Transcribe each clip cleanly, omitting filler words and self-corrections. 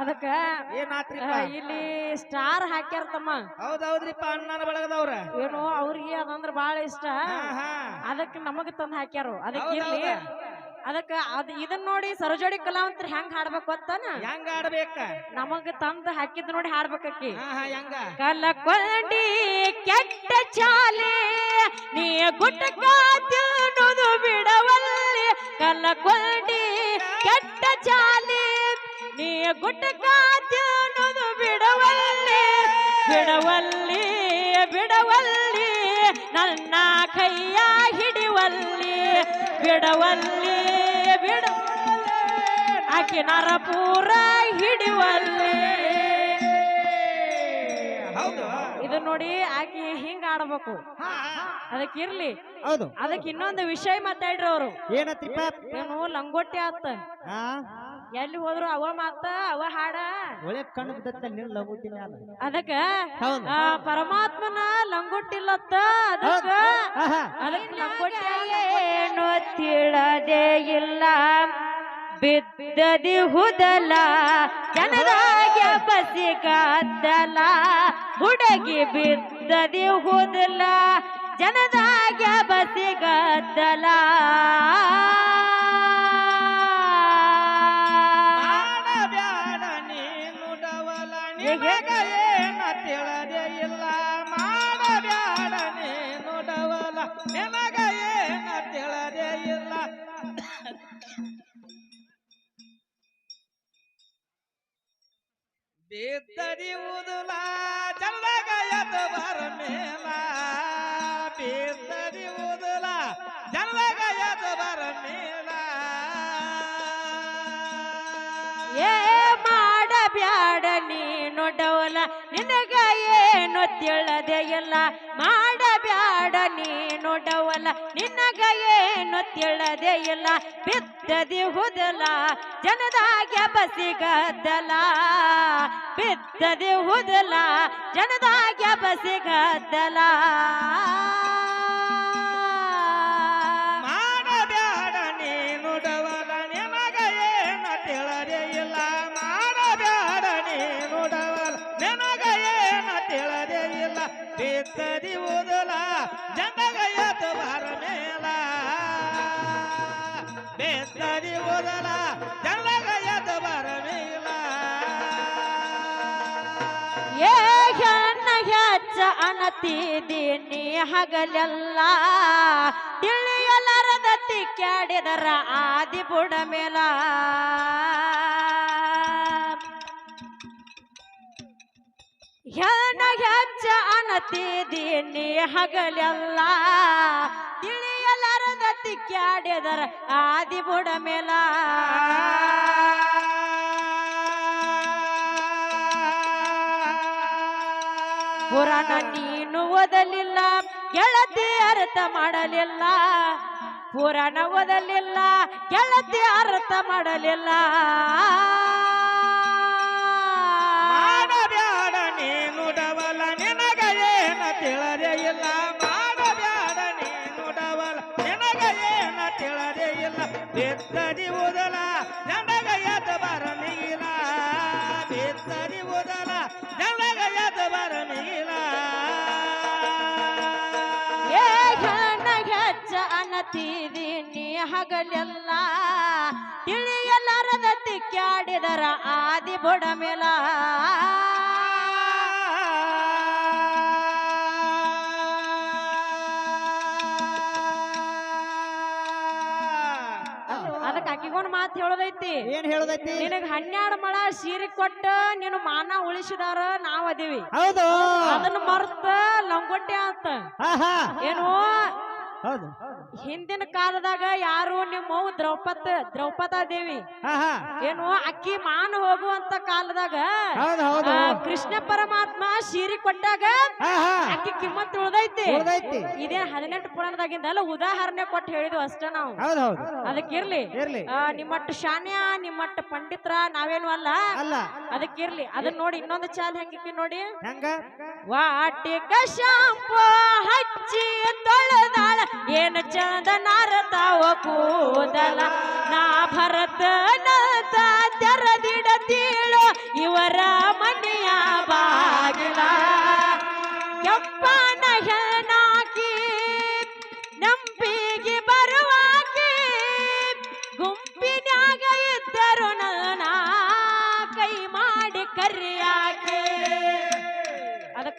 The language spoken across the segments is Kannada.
ಅದಕ್ಕ ಏನಾತ್ರಿಪ್ಪ ಇಲ್ಲಿ ಸ್ಟಾರ್ ಹಾಕ್ಯಾರ ತಮ್ಮ. ಹೌದೌದ್ರಿಪ್ಪ ಅಣ್ಣನ ಬಳಗದವ್ರ ಏನು ಅವ್ರಿಗೆ ಅದಂದ್ರ ಬಾಳ ಇಷ್ಟ. ಅದಕ್ಕೆ ನಮಗ ತಂದ್ ಹಾಕ್ಯಾರು. ಅದಕ್ಕೆ ಇರ್ಲಿ. ಅದಕ್ಕ ಇದನ್ ನೋಡಿ ಸರೋಜೋಡಿ ಕಲಾವಂತರ ಹೆಂಗ್ ಹಾಡ್ಬೇಕು ಗೊತ್ತಾನ? ಹೆಂಗ ಆಡ್ಬೇಕ? ನಮಗ ತಂದ್ ಹಾಕಿದ್ ನೋಡಿ ಹಾಡ್ಬೇಕಿ. ಹೆಂಗ? ಕಲಕೊಂಡಿ ಕೆಟ್ಟ ಚಾಲೆ ನೀ ಗುಟ್ಕ ತಿನ್ನೋದು ಬಿಡವಲ್ಲಿ. ಕಲಕೊಂಡಿ ಕೆಟ್ಟ ಚಾಲೆ ನೀ ಗುಟ್ಕ ತಿನ್ನೋದು ಬಿಡವಲ್ಲಿ. ಬಿಡವಲ್ಲಿ ಬಿಡವಲ್ಲಿ ನನ್ನ ಕೈಯ ಹಿಡಿವಲ್ಲಿ. ಬಿಡವಲ್ಲಿ ಆಕೆ ನರಪೂರ ಹಿಡಿವಲ್ಲಿ. ಹೌದು ಇದು ನೋಡಿ ಆಕಿ ಹಿಂಗ ಆಡ್ಬೇಕು. ಅದಕ್ಕೆ ಇರ್ಲಿ. ಹೌದು ಅದಕ್ಕೆ ಇನ್ನೊಂದು ವಿಷಯ ಮಾತಾಡ್ರಿ ಅವರು. ಏನತ್ರಿಪ್ಪ? ಏನು ಲಂಗೋಟಿ ಆತ ಎಲ್ಲಿ ಹೋದ್ರು ಅವ ಮಾತ ಅವ ಹಾಡ ಒಳ್ಳೆ ಕಣ್ಣು ಬಿದ್ದತ್ತ ನಿನ್ ಲಂಗೋಟಿ ಮ್ಯಾಲ. ಅದಕ್ಕ ಪರಮಾತ್ಮನ ಲಂಗೋಟಿಲ್ಲತ್ತ. ಅದಕ್ಕೆ ಲಂಗೋಟಿ ಏನು ತಿಳದೇ ಇಲ್ಲ. ಬಿದ್ದದಿ ಹುದಲ ಜನರಾಗ ಬಸಿಗದ್ದಲ. ಹುಡುಗಿ ಬಿದ್ದದಿ ಹುದಲ ಜನದಾಗ ಬಸಿಗದ್ದಲ. ಮಾಡಬ್ಯಾಡ ನೀನು ಡವಲ ನಿನಗ ಏನ ತಿಳದೇ ಇಲ್ಲ. ಮಾಡಬ್ಯಾಡ ನೀನು ಡವಲ ನಿನಗ ಏನ ತಿಳದೇ ಇಲ್ಲ. ಬಿದ್ದದಿ ಉದುಲ ಜನದಾಗ ಎದ್ದು ಬರ ಮೇಲ. ಬಿದ್ದದಿ ಉದುಲ ಜನದಾಗ ಎದ್ದು ಬರ ಮೇಲ. ಏ ಮಾಡಬ್ಯಾಡ ನೀನು ಡವಲ ನಿನಗ ಏನು ತಿಳದೆ ಇಲ್ಲ. ಮಾಡಬ್ಯಾಡ ನೀನು ಡವಲ ನಿನಗ ಏನು ತಿಳದೆ ಇಲ್ಲ. ಬಿದ್ದದಿ ಹುದಲ ಜನದಾಗ ಬಸಿಗದ್ದಲ. ಬಿದ್ದದಿ ಹುದಲ ಜನದಾಗ ಬಸಿಗದ್ದಲ. ಮಾಡಬ್ಯಾಡ ನೀನು ಡವಲ ನಿನಗ ಏನ ತಿಳದೆ ಇಲ್ಲ. ಮಾಡಬ್ಯಾಡ ನೀನು ಡವಲ ನಿನಗ ಏನ ತಿಳದೆ ಇಲ್ಲ. ಬಿದ್ದದಿ ಉದಲ ಜನಗ ಎದ್ದು ಬರ ಮೇಲ. ಬಿದ್ದದಿ ಉದಲ ಜನಗ ಎದ್ದು ಬರ ಮೇಲ. ಏ ಹೆಣ್ಣ ಹೆಚ್ಚ ಅನತಿದೀನಿ ಹಗಲೆಲ್ಲ. ತಿಳಿಯಲಾರದ ತಿಕ್ಕಾಡಿದರ ಆದಿ ಬುಡ ಮೇಲ. ಹೆಣ್ಣ ಹೆಚ್ಚ ಅನತಿದೀನಿ ಹಗಲೆಲ್ಲ. ತಿಳಿಯಲಾರದ ತಿಕ್ಕಾಡಿದರ ಆದಿ ಬುಡ ಮೇಲ. ಪುರಾಣ ನೀನು ಓದಲಿಲ್ಲ ಗೆಳತಿ ಅರ್ಥ ಮಾಡಲಿಲ್ಲ. ಪುರಾಣ ಓದಲಿಲ್ಲ ಗೆಳತಿ ಅರ್ಥ ಮಾಡಲಿಲ್ಲ. ಮಾಡಬ್ಯಾಡ ನೀನು ಡವಲ ನಿನಗ ಏನ ತಿಳದೆ ಇಲ್ಲ. ಮಾಡಬ್ಯಾಡ ನೀನು ಡವಲ ನಿನಗ ಏನ ತಿಳದೆ ಇಲ್ಲ. ಬಿದ್ದದಿ ಉದಲ ಜನಗ ಎದ್ದು ಬರ ನೀಲ. ಬಿದ್ದದಿ ಉದಲ ಜನಗ ಎದ್ದು ಬರ ನೀಲ. ಏ ಹೆಣ್ಣ ಹೆಚ್ಚ ಅನತಿದೀನಿ ಹಗಲೆಲ್ಲ. ತಿಳಿಯಲಾರದ ತಿಕ್ಕಾಡಿದರ ಆದಿ ಬುಡ ಮೇಲ. ಅದಕ್ಕೆ ಅಕ್ಕಿಗೊಂದು ಮಾತು ಹೇಳೋದೈತಿ. ಏನ್ ಹೇಳೋದೈತಿ? ನಿನಗ 12 ಮಳ ಸೀರೆ ಕೊಟ್ಟ ನೀನು ಮಾನ ಉಳಿಸಿದಾರ ನಾವ್ ಅದೀವಿ. ಹೌದು ಅದನ್ನ ಮರ್ತ ಲಂಗೋಟಿ ಅಂತ ಏನು. ಹೌದು ಹಿಂದಿನ ಕಾಲದಾಗ ಯಾರು ನಿಮ್ಮವು ದ್ರೌಪದಾದೇವಿ ಏನು ಅಕ್ಕಿ ಮಾನ ಹೋಗುವಂತ ಕಾಲದಾಗ ಕೃಷ್ಣ ಪರಮಾತ್ಮ ಸೀರೆ ಕೊಟ್ಟಾಗ ಅಕ್ಕಿ ಕಿಮ್ಮತ್ ಉಳ್ದೈತಿ. ಇದೇ 18 ಪುರಾಣದಾಗಿಂದಲ್ಲ ಉದಾಹರಣೆ ಕೊಟ್ಟು ಹೇಳಿದ್ವು ಅಷ್ಟ ನಾವು. ಅದಕ್ಕಿರ್ಲಿ ನಿಮ್ಮಟ್ಟು ಶಾನ್ಯ ನಿಮ್ಮಟ್ಟು ಪಂಡಿತರ ನಾವೇನು ಅಲ್ಲ. ಅದಕ್ಕಿರ್ಲಿ ಅದನ್ನ ನೋಡಿ ಇನ್ನೊಂದು ಚಾಲ್ ಹೆಂಗಿಕ್ಕಿ ನೋಡಿ. ವಾಟಿಕ ಶಾಂಪು ಹಚ್ಚಿ ತೊಳೆದಾಳ ಏನು ಚಂದ ನಾರತಾವ ಕೂದಲ. ನಾ ಭರತನ ತೆರದಿಡ ತೀಳು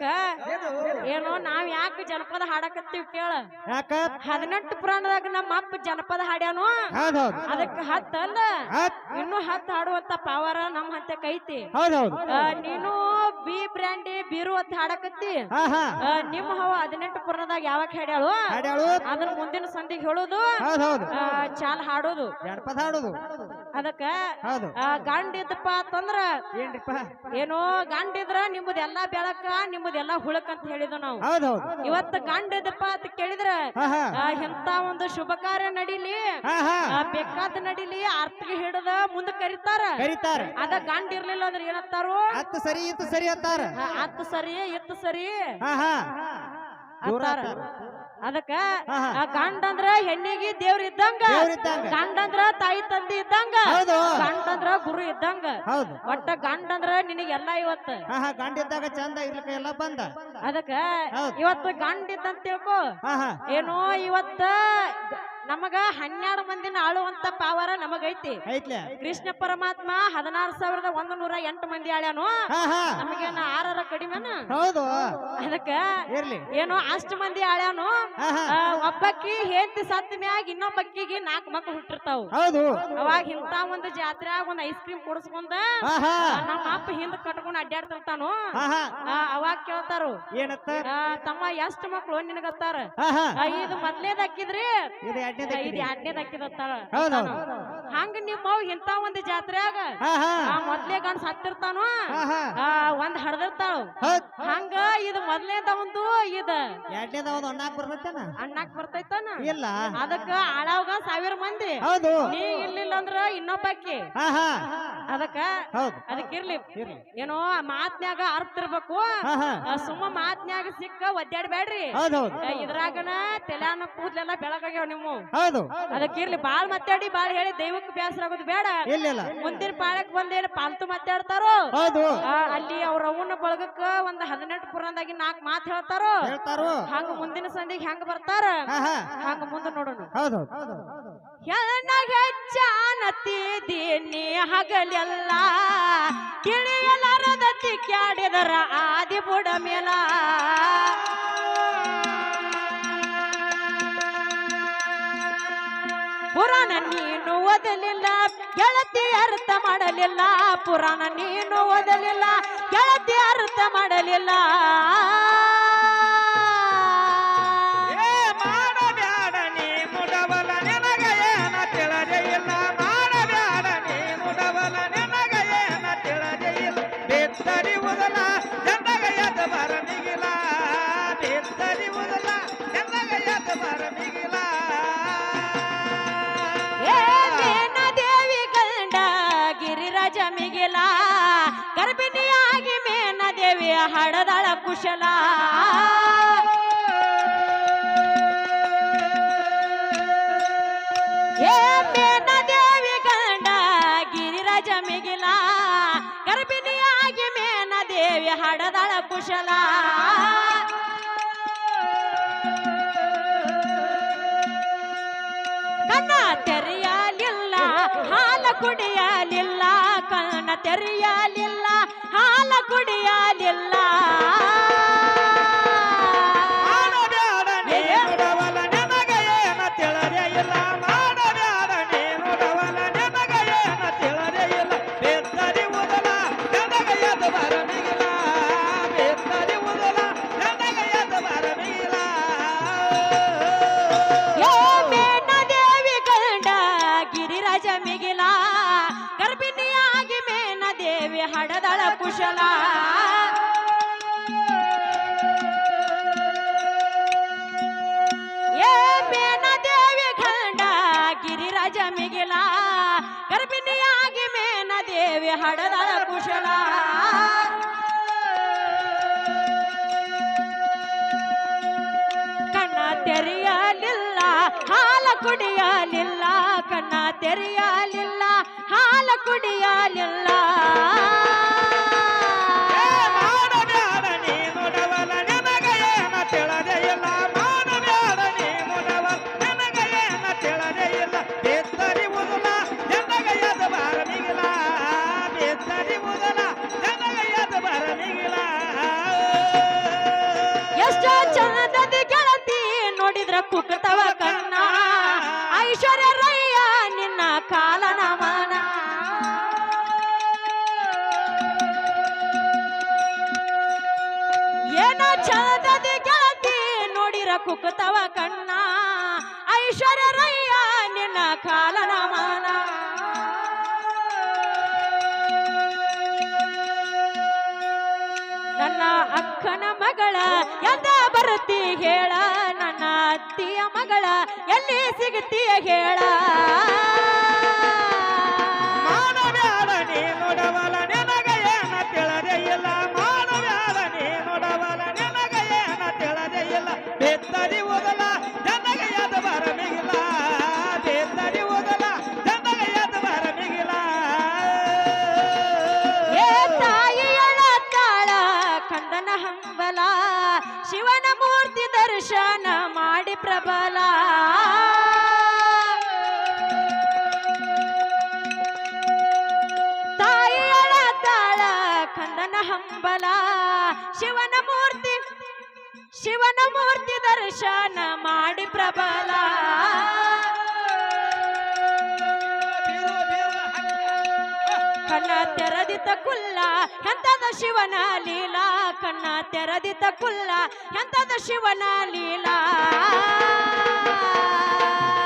ಅದಕ್ಕ ಏನೋ ನಾವ್ ಯಾಕೆ ಜನಪದ ಹಾಡಕತ್ತೀವಿ ಕೇಳ ಯಾಕ 18 ಪುರಾಣದಾಗ ನಮ್ಮ ಅಪ್ಪ ಜನಪದ ಹಾಡ್ಯಾನು ಹೌದೌದು ಅದಕ್ಕ 10 ಅಲ್ಲ ಇನ್ನು 10 ಹಾಡುವಂತ ಪಾವರ ನಮ್ ಹಂತಕ್ ಐತಿ ಹೌದೌದು ನೀನು ಬಿ ಬ್ರ್ಯಾಂಡಿ ಬೀರು ಅಂತ ಹಾಡಕತ್ತಿ ಹಾ ಹಾ ನಿಮ್ಮ ಹವ 18 ಪುರಾಣದಾಗ ಯಾವಾಗ ಹಾಡ್ಯಾಳು ಹಾಡ್ಯಾಳು ಅದನ್ನ ಮುಂದಿನ ಸಂಧಿಗೆ ಹೇಳೋದು ಹೌದೌದು ಚಾಲ್ ಹಾಡೋದು ಜನಪದ ಹಾಡೋದು ಅದಕ್ಕ ಹೌದು ಗಂಡ ಇದ್ದಪ್ಪ ಅಂತಂದ್ರ ಏನ್ರಿಪ್ಪ ಏನೋ ಗಂಡ ಇದ್ರ ನಿಮ್ಮದೆಲ್ಲಾ ಬೆಳಕ ನಿಮ್ಮದೆಲ್ಲಾ ಹುಳಕ್ ಅಂತ ಹೇಳಿದ್ವು ನಾವು ಹೌದೌದು ಇವತ್ತ ಗಂಡ ಇದ್ದಪ್ಪ ಅಂತ ಕೇಳಿದ್ರ ಹಾ ಹಾ ಎಂತ ಒಂದು ಶುಭ ಕಾರ್ಯ ನಡೀಲಿ ಹಾ ಹಾ ಬೇಕಾದ ನಡೀಲಿ ಆರ್ತಿಗೆ ಹಿಡದ ಮುಂದ ಕರಿತಾರ ಕರೀತಾರ ಅದ ಗಂಡ ಇರ್ಲಿಲ್ಲ ಅಂದ್ರೆ ಏನಂತಾರು ಅತ್ತು ಸರಿ ಇತ್ತು ಸರಿ ಅಂತಾರ ಅತ್ತು ಸರಿ ಎತ್ತು ಸರಿ ಹಾ ಹಾ ಅಂತಾರ ಅದಕ್ಕ ಹಾ, ಹಾ. ಗಂಡ ಅಂದ್ರ ಹೆಣ್ಣಿಗೆ ದೇವ್ರ ಇದ್ದಂಗ ದೇವ್ರಿದ್ದಂಗ. ಗಂಡ ಅಂದ್ರ ತಾಯಿ ತಂದಿ ಇದ್ದಂಗ ಹೌದು. ಗಂಡ ಅಂದ್ರ ಗುರು ಇದ್ದಂಗ ಹೌದು ಒಟ್ಟ ಗಂಡ ಅಂದ್ರ ನಿನಗೆಲ್ಲಾ ಇವತ್ತ ಹಾ ಹಾ ಗಂಡ ಇದ್ದಾಗ ಚಂದ ಇರ್ಲಿಕ್ಕೆ ಎಲ್ಲ ಬಂದ ಅದಕ್ಕ ಹೌದು. ಇವತ್ತು ಗಂಡ ಇದ್ದಂತ ತಿಳ್ಕೊ ಹಾ ಹಾ ಏನೋ ಇವತ್ತ ನಮಗ 12 ಮಂದಿನ ಆಳುವಂತ ಪಾವರ ನಮಗೈತಿ ಐತ್ಲೆ ಕೃಷ್ಣ ಪರಮಾತ್ಮ 16,108 ಮಂದಿ ಆಳ್ಯಾನು ಹಾ ಹಾ ನಮಗೇನ 6 ಕಡಿಮೆನ ಹೌದು ಅದಕ್ಕ ಇರ್ಲಿ ಏನೋ ಅಷ್ಟು ಮಂದಿ ಆಳ್ಯಾನು ಹಾ ಹಾ ಒಬ್ಬಕ್ಕಿ ಹೆಂಡತಿ ಸತ್ತ ಮ್ಯಾಗ ಇನ್ನೊಬ್ಬಕ್ಕಿಗೆ 4 ಮಕ್ಳು ಹುಟ್ಟಿರ್ತಾವ ಹೌದು ಅವಾಗ ಇಂತ ಒಂದು ಜಾತ್ರೆಯಾಗ ಒಂದ್ ಐಸ್ ಕ್ರೀಮ್ ಕೊಡಿಸ್ಕೊಂಡ ಹಾ ಹಾ ನಮ್ಮ ಅಪ್ಪ ಹಿಂದ ಕಟ್ಕೊಂಡ್ ಅಡ್ಡಾಡ್ತಿರ್ತಾನು ಹಾ ಹಾ ಅವಾಗ ಕೇಳ್ತಾರು ಏನತ್ತ ತಮ್ಮ ಎಷ್ಟ್ ಮಕ್ಳು ನಿನಗತ್ತಾರ ಹಾ ಹಾ ಇದು ಮೊದ್ಲೇದ್ ಹಾಕಿದ್ರಿ ಇದು ಎರಡನೇದ ಇದು 2ನೇದ್ ಹಾಕಿದತ್ತಾರ ಹೌದೌದು ಹಂಗ ನಿಮ್ಮವ್ ಇಂತ ಒಂದು ಜಾತ್ರೆಯಾಗ ಹಾ ಹಾ ಮೊದ್ಲೇ ಗಂಡ್ ಸತ್ತಿರ್ತಾನು ಹಾ ಹಾ ಒಂದ್ ಹಡದಿರ್ತಾಳ ಹೌದ್ ಹಂಗ ಇದು ಮೊದ್ಲೇದ ಒಂದು ಇದ ಎರಡನೇದ ಒಂದು ಅಣ್ಣಾಕ್ ಬರ್ತೈತೇನ ಅಣ್ಣಾಕ್ ಬರ್ತೈತಾನ ಇಲ್ಲ ಅದಕ್ಕ ಆಳಾವಾಗ 1000 ಮಂದಿ ಹೌದು ನೀ ಇರ್ಲಿಲ್ಲ ಅಂದ್ರ ಇನ್ನೊಬ್ಬಾಕಿ ಹಾ ಹಾ ಅದಕ್ಕ ಹೌದು ಅದಕ್ಕಿರ್ಲಿ ಇರ್ಲಿ ಏನೋ ಮಾತ್ನ್ಯಾಗ ಅರ್ಥ ಇರ್ಬೇಕು ಹಾ ಹಾ ಸುಮ್ಮ ಮಾತ್ನ್ಯಾಗ ಸಿಕ್ಕ ಒದ್ದಾಡ್ಬೇಡ್ರಿ ಹೌದೌದು ಇದ್ರಾಗನ ತೆಲ್ಯಾನ ಕೂದ್ಲೆಲ್ಲ ಬೆಳಗಾಗ್ಯಾವ ನೀವು ಹೌದು ಅದಕ್ಕಿರ್ಲಿ ಬಾಳ್ ಮಾತಾಡಿ ಬಾಳ್ ಹೇಳಿ ದೈವಕ್ಕೆ ಬೇಸರ ಆಗೋದು ಬೇಡ ಇಲ್ಲ ಮುಂದಿನ ಪಾಳಕ್ ಬಂದೇನ ಪಾಲ್ತು ಮಾತಾಡ್ತಾರೋ ಹೌದು ಅಲ್ಲಿ ಅವ್ರ ಅವನ ಬಳಗಕ್ಕ ಒಂದ್ 18 ಪುರಾಣದಾಗಿ 4 ಮಾತು ಹೇಳ್ತಾರೋ ಹೇಳ್ತಾರು ಹಂಗ ಮುಂದಿನ ಸಂಧಿಗೆ ಹೆಂಗ ಬರ್ತಾರ ಹಾ ಹಾ ಹಂಗ ಮುಂದೆ ನೋಡೋಣ ಹೌದು ಹೆಚ್ಚಾನತ್ತಿದ್ದೀನಿ ಹಗಲೆಲ್ಲ ತಿಳಿಯಲಾರದ ತಿಕ್ಕಾಡಿದರ ಆದಿ ಬುಡ ಮೇಲ ಪುರಾಣ ನೀನು ಓದಲಿಲ್ಲ ಗೆಳತಿ ಅರ್ಥ ಮಾಡಲಿಲ್ಲ ಪುರಾಣ ನೀನು ಓದಲಿಲ್ಲ ಗೆಳತಿ ಅರ್ಥ ಮಾಡಲಿಲ್ಲ ಮಾಡಬ್ಯಾಡ ನೀ ಮುಡವಲ ನಿನಗ ಏನ ತಿಳದೆ ಇಲ್ಲ ಮಾಡಬ್ಯಾಡ ನೀ ಮುಡವಲ ನಿನಗ ಏನ ತಿಳದೆ ಇಲ್ಲ ಬೆತ್ತರಿ ಉದಲ ಚಂದಗ ಎದ್ದ ಬರ ಮಿಗಿಲ ಬೆತ್ತರಿ ಉದಲ ಚಂದಗ ಎದ್ದ ಬರ ಮಿಗಿಲ ದೇವಿ ಗಂಡ ಗಿರಿರಾಜ ಮಿಗಿಲ ಗರ್ಭಿಣಿಯಾಗಿ ಮೇನ ದೇವಿಯ ಹಡದಳ ಕುಶಲ ಮೇನ ದೇವಿ ಗಂಡ ಗಿರಿರಾಜ ಮಿಗಿಲ ಗರ್ಭಿಣಿಯಾಗಿ ಮೇನ ದೇವಿ ಹಡದಳ ಕುಶಲ ಕಣ್ಣ ತೆರೆಯಲಿಲ್ಲ ಹಾಲ ಕುಡಿಯಲಿಲ್ಲ ಕಣ್ಣ ತೆರೆಯಲಿಲ್ಲ ಹಾಲ ಕುಡಿಯಲಿಲ್ಲ ಮಾಡಬ್ಯಾಡ ನೀ ಮುಡವಲ ನಿನಗ ಏನ ತಿಳದೆ ಇಲ್ಲ ಮಾಡಬ್ಯಾಡ ನೀ ಮುಡವಲ ನಿನಗ ಏನ ತಿಳದೆ ಇಲ್ಲ ಬೆತ್ತರಿ ಉದಲ ಚಂದಗ ಎದ್ದ ಬರ ಮಿಗಿಲ ಬೆತ್ತರಿ ಉದಲ ಚಂದಗ ಎದ್ದ ಬರ ಮಿಗಿಲ ಮೇನ ದೇವಿ ಗಂಡ ಗಿರಿರಾಜ ಮಿಗಿಲ ಗರ್ಭಿಣಿಯಾಗಿ ಮೇನ ದೇವಿ ಹಡದಳ ಕುಶಲ ಮೇನ ದೇವಿ ಗಂಡ ಗಿರಿರಾಜ ಮಿಗಿಲ ಗರ್ಭಿಣಿಯಾಗಿ ಮೇನ ದೇವಿ ಹಡದಳ ಕುಶಲ ಕಣ್ಣ ತೆರೆಯಲಿಲ್ಲ ಹಾಲ ಕುಡಿಯಲಿಲ್ಲ ಕಣ್ಣ ತೆರೆಯಲಿಲ್ಲ ಹಾಲ ಕುಡಿಯಲಿಲ್ಲ ಮಾಡಬ್ಯಾಡ ನೀ ಮುಡವಲ ನಿನಗ ಏನ ತಿಳದೆ ಇಲ್ಲ ಮಾಡಬ್ಯಾಡ ನೀ ಮುಡವಲ ನಿನಗ ಏನ ತಿಳದೆ ಇಲ್ಲ ಬೆತ್ತರಿ ಉದಲ ಚಂದಗ ಎದ್ದ ಬರ ಮಿಗಿಲ ಬೆತ್ತರಿ ಉದಲ ಚಂದಗ ಎದ್ದ ಬರ ಮಿಗಿಲ ನೋಡಿದ್ರ ಕುಕ್ಕತವ ಕಣ್ಣ ಐಶ್ವರ್ಯ ರಯ್ಯ ನಿನ್ನ ಕಾಲ ನಮನ ಏನ ಚಂದದಿ ಗೆಳತಿ ನೋಡಿರ ಕುಕ್ಕತವ ಕಣ್ಣ ಐಶ್ವರ್ಯ ರಯ್ಯ ನಿನ್ನ ಕಾಲ ನಮನ ನನ್ನ ಅಕ್ಕನ ಮಗಳ ಎಂದ ಬರುತ್ತಿ ಹೇಳ ನನ್ನ ಅತ್ತಿಯ ಮಗಳ ಎಲ್ಲಿ ಸಿಗುತ್ತೀಯ ಹೇಳ ಮಾಡಬ್ಯಾಡ ನೀ ನೋಡವಲ ನಿನಗ ಏನ ತಿಳದೆ ಇಲ್ಲ ಮಾಡಬ್ಯಾಡ ನೀ ನೋಡವಲ ನಿನಗ ಏನ ತಿಳದೆ ಇಲ್ಲ ಬೆತ್ತರಿ ಓದಲ ಜನಗ ಎದ ಬರಮಿಗಿಲ್ಲ ಬೆತ್ತರಿ ಓದಲ ಜನಗ ಎದ ಬರಮಿಗಿಲ್ಲ ಏ ತಾಯಿಯಳ ತಾಳ ಕಂದನ ಹಂಬಲ ಶಿವನ ಮೂರ್ತಿ ದರ್ಶನ ಮಾಡಿ ಪ್ರಬಲ ತಾಯಿಯಳ ತಾಳ ಕಂದನ ಹಂಬಲ ಶಿವನ ಮೂರ್ತಿ ದರ್ಶನ ಮಾಡಿ ಪ್ರಬಲ ಕಣ್ಣ ತೆರದಿತ ಕುಲ್ಲ ಎಂತದ ಶಿವನ ಲೀಲಾ ಕಣ್ಣ ತೆರದಿತ ಕುಲ್ಲ ಎಂತದ ಶಿವನ ಲೀಲಾ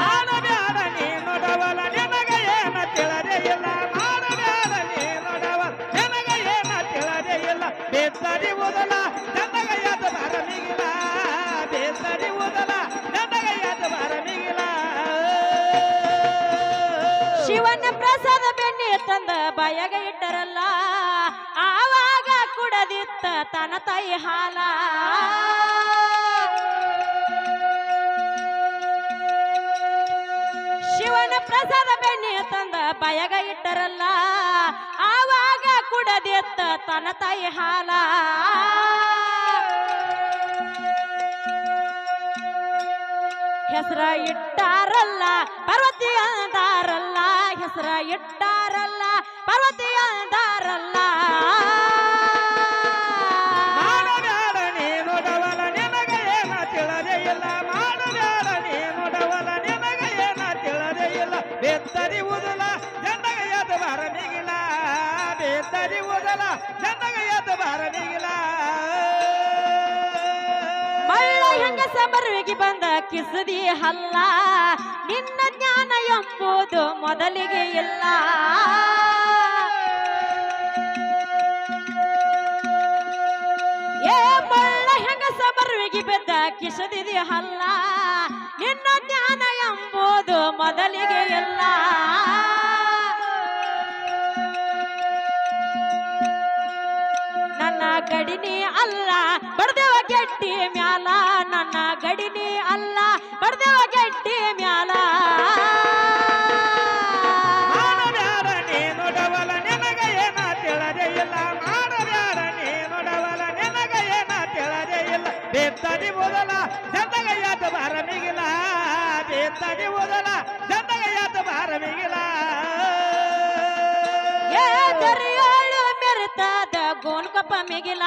ಮಾಡಬ್ಯಾಡ ನೀ ನೋಡವಲ ನಿನಗ ಏನ ತಿಳದೆ ಇಲ್ಲ ಮಾಡಬ್ಯಾಡ ನೀ ನೋಡವಲ ನಿನಗ ಏನ ತಿಳದೆ ಇಲ್ಲ ಬೆತ್ತರಿ ಓದಲ ಜನಗ ಎದ ಬರಮಿಗಿಲ್ಲ ಬೆತ್ತರಿ ಓದಲ ಜನಗ ಎದ ಬರಮಿಗಿಲ್ಲ ಶಿವನ ಪ್ರಸಾದ ಬೆಣ್ಣೆ ತಂದ ಬಾಯಾಗ ಇಟ್ಟರಲ್ಲ ಆವಾಗ ಕುಡದಿತ್ತ ತನ್ನ ತಾಯಿ ಹಾಲ ಶಿವನ ಪ್ರಸಾದ ಬೆಣ್ಣೆ ತಂದ ಬಾಯಾಗ ಇಟ್ಟರಲ್ಲ ಆವಾಗ ಕುಡದಿತ್ತ ತನ್ನ ತಾಯಿ ಹಾಲ ಹೆಸರ ಇಟ್ಟಾರಲ್ಲ ಪಾರ್ವತಿ ಅಂದಾರಲ್ಲ ಹೆಸರ ಇಟ್ಟಾರಲ್ಲ ಪಾರ್ವತಿ ಅಂದಾರಲ್ಲ ಮಾಡಬ್ಯಾಡ ನೀ ನೋಡವಲ ನಿನಗ ಏನ ತಿಳದೆ ಇಲ್ಲ ಮಾಡಬ್ಯಾಡ ನೀ ನೋಡವಲ ನಿನಗ ಏನ ತಿಳದೆ ಇಲ್ಲ ಬೆತ್ತರಿ ಓದಲ ಜನಗ ಎದ ಬರಮಿಗಿಲ್ಲ ಬೆತ್ತರಿ ಓದಲ ಜನಗ ಎದ ಬರಮಿಗಿಲ್ಲ ಮಳ್ಳ ಹೆಂಗಸ ಮರುವಿಗೆ ಬಂದ ಕಿಸದಿ ಹಲ್ಲ ನಿನ್ನ ಜ್ಞಾನ ಎಂಬುದು ಮೊದಲಿಗೆ ಇಲ್ಲ ಏ ಮಳ್ಳ ಹೆಂಗಸ ಮರುವಿಗೆ ಬಿದ್ದ ಕಿಸದಿ ಹಲ್ಲ ನಿನ್ನ ಜ್ಞಾನ ಎಂಬುದು ಮೊದಲಿಗೆ ಇಲ್ಲ ನನ್ನ ಗಡಿನಿ ಅಲ್ಲ ಬಡ್ದೇವ ಗೆಟ್ಟಿ ಮ್ಯಾಲ ನನ್ನ ಗಡಿನಿ ಅಲ್ಲ ಬಡ್ದೇವ ಗೆಟ್ಟಿ ಮ್ಯಾಲ ಮಾಡಬ್ಯಾಡ ನೀ ನೋಡವಲ ನಿನಗ ಏನ ತಿಳದೆ ಇಲ್ಲ ಮಾಡಬ್ಯಾಡ ನೀ ನೋಡವಲ ನಿನಗ ಏನ ತಿಳದೆ ಇಲ್ಲ ಬೆತ್ತರಿ ಓದಲ ಜನಗ ಎದ ಬರಮಿಗಿಲ್ಲ ಬೆತ್ತರಿ ಓದಲ ಜನಗ ಎದ ಬರಮಿಗಿಲ್ಲ ಏ ದರಿಯೋಳು ಮೆರೆತದ ಗೋನ್ಕೊಪ್ಪ ಮಿಗಿಲ